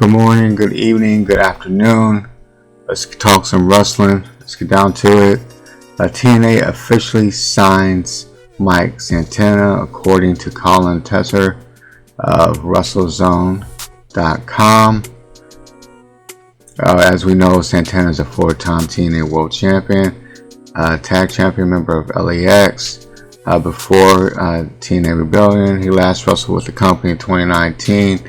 Good morning, good evening, good afternoon. Let's talk some wrestling. Let's get down to it. TNA officially signs Mike Santana, according to Colin Tesser of WrestleZone.com. As we know, Santana is a four-time TNA World Champion, tag champion member of LAX. Before TNA Rebellion, he last wrestled with the company in 2019.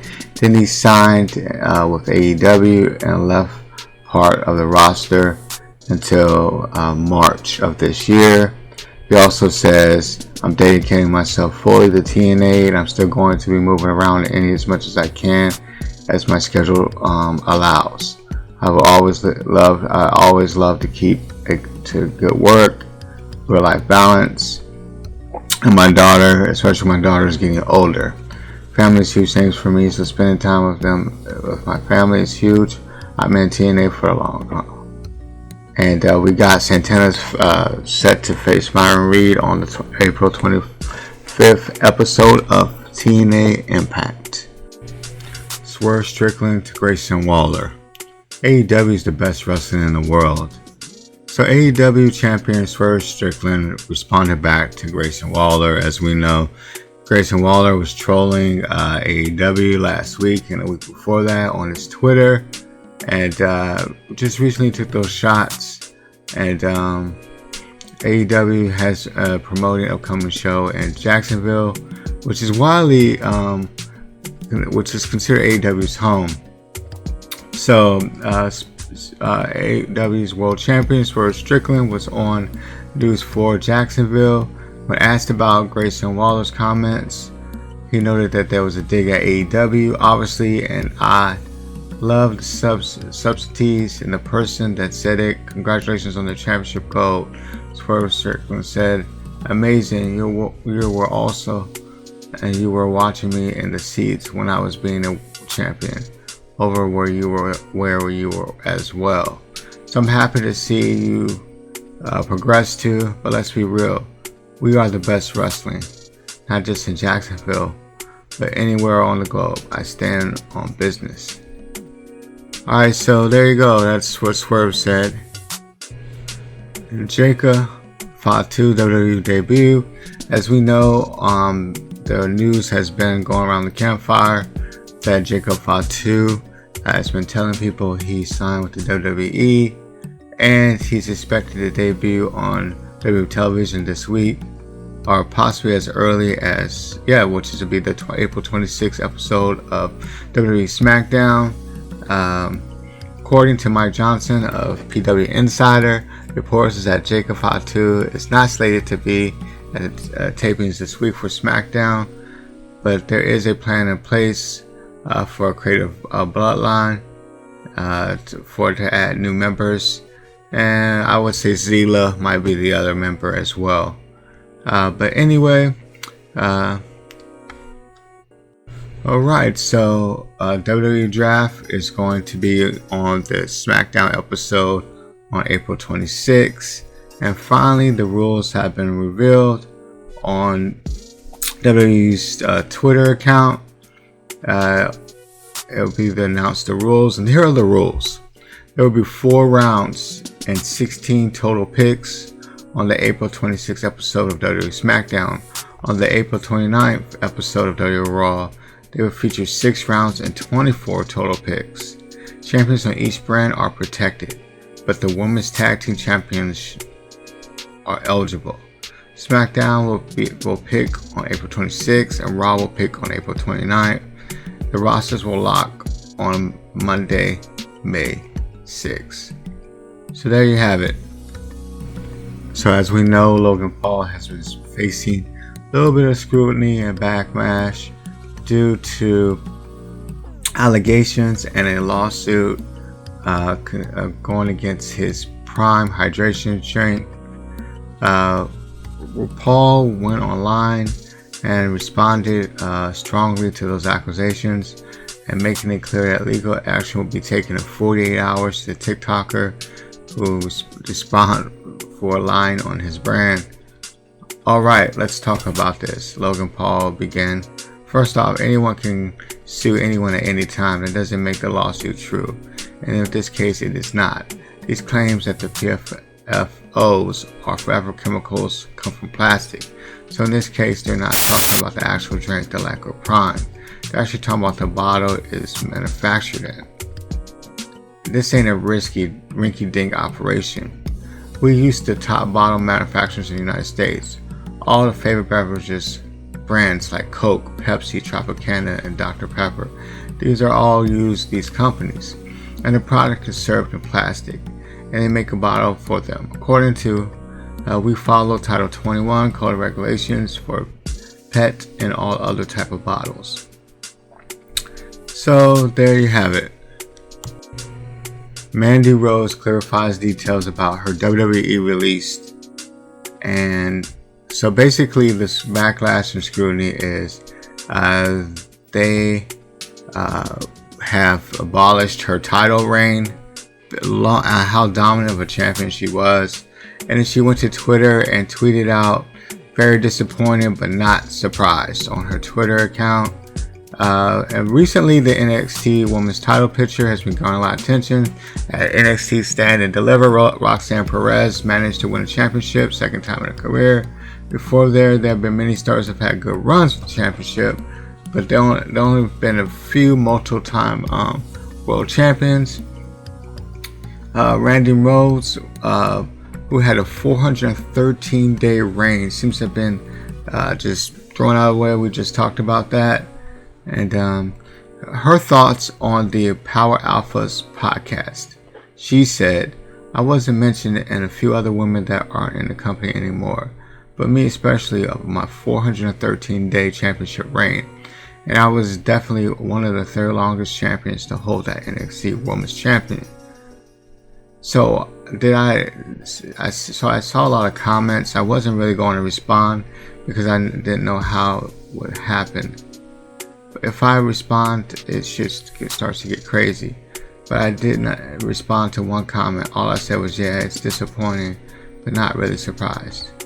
Then he signed with AEW and left part of the roster until March of this year. He also says, I'm dedicating myself fully to TNA, and I'm still going to be moving around any as much as I can as my schedule allows. I always love to keep it to good work, real-life balance. And my daughter, especially my daughter, is getting older. Family is huge things for me, so spending time with them, with my family, is huge. I'm in TNA for a long time. And we got Santana's set to face Myron Reed on the April 25th episode of TNA Impact. Swerve Strickland to Grayson Waller. AEW is the best wrestling in the world. So AEW champion Swerve Strickland responded back to Grayson Waller. As we know, Grayson Waller was trolling AEW last week and a week before that on his Twitter, and just recently took those shots. And AEW has promoting an upcoming show in Jacksonville, which is which is considered AEW's home. So AEW's world champion Swerve Strickland was on News 4 Jacksonville. When asked about Grayson Waller's comments, he noted that there was a dig at AEW, obviously, and I love the subtleties and the person that said it. Congratulations on the championship gold. Swerve Strickland said, amazing, you were also, and you were watching me in the seats when I was being a champion, over where you were as well. So I'm happy to see you progress too, but let's be real. We are the best wrestling, not just in Jacksonville, but anywhere on the globe. I stand on business. Alright, so there you go. That's what Swerve said. Jacob F2 WWE Debut. As we know, the news has been going around the campfire that Jacob F2 has been telling people he signed with the WWE, and he's expected to debut on WWE television this week, or possibly as early as, which is to be the April 26th episode of WWE SmackDown. According to Mike Johnson of PW Insider, reports is that Jacob F2 is not slated to be at tapings this week for SmackDown, but there is a plan in place for a creative bloodline to add new members, and I would say Zila might be the other member as well. But anyway, alright, so WWE Draft is going to be on the SmackDown episode on April 26th, and finally the rules have been revealed on WWE's Twitter account. It'll be announced the rules, and here are the rules. There will be 4 rounds and 16 total picks on the April 26th episode of WWE SmackDown. On the April 29th episode of WWE Raw, they will feature 6 rounds and 24 total picks. Champions on each brand are protected, but the Women's Tag Team Champions are eligible. SmackDown will pick on April 26th, and Raw will pick on April 29th. The rosters will lock on Monday, May 6th. So there you have it. So as we know, Logan Paul has been facing a little bit of scrutiny and backlash due to allegations and a lawsuit going against his Prime hydration drink. Paul went online and responded strongly to those accusations, and making it clear that legal action will be taken in 48 hours to the TikToker who responded for a line on his brand. Alright, let's talk about this. Logan Paul began. First off, anyone can sue anyone at any time. That doesn't make the lawsuit true. And in this case, it is not. These claims that the PFOs are forever chemicals come from plastic. So in this case, they're not talking about the actual drink, the Lacquer Prime. They're actually talking about the bottle is manufactured in. This ain't a risky, rinky-dink operation. We use the top bottle manufacturers in the United States. All the favorite beverages brands like Coke, Pepsi, Tropicana, and Dr. Pepper. These are all used these companies. And the product is served in plastic. And they make a bottle for them. According to, we follow Title 21 Code of Regulations for PET and all other type of bottles. So there you have it. Mandy Rose clarifies details about her WWE release. And so basically this backlash and scrutiny is they have abolished her title reign, how dominant of a champion she was. And then she went to Twitter and tweeted out, very disappointed but not surprised, on her Twitter account. And recently the NXT Women's title picture has been drawing a lot of attention. At NXT Stand and Deliver, Roxanne Perez managed to win a championship, second time in her career. Before there have been many stars who have had good runs for the championship, but there only been a few multiple-time world champions. Randy Rhodes, who had a 413-day reign, seems to have been just thrown out of the way. We just talked about that. And her thoughts on the Power Alphas podcast. She said, I wasn't mentioned and a few other women that aren't in the company anymore, but me especially, of my 413-day championship reign. And I was definitely one of the third longest champions to hold that NXT Women's Champion. So I saw a lot of comments. I wasn't really going to respond because I didn't know how it would happen. If I respond, it starts to get crazy. But I didn't respond to one comment. All I said was, yeah, it's disappointing, but not really surprised.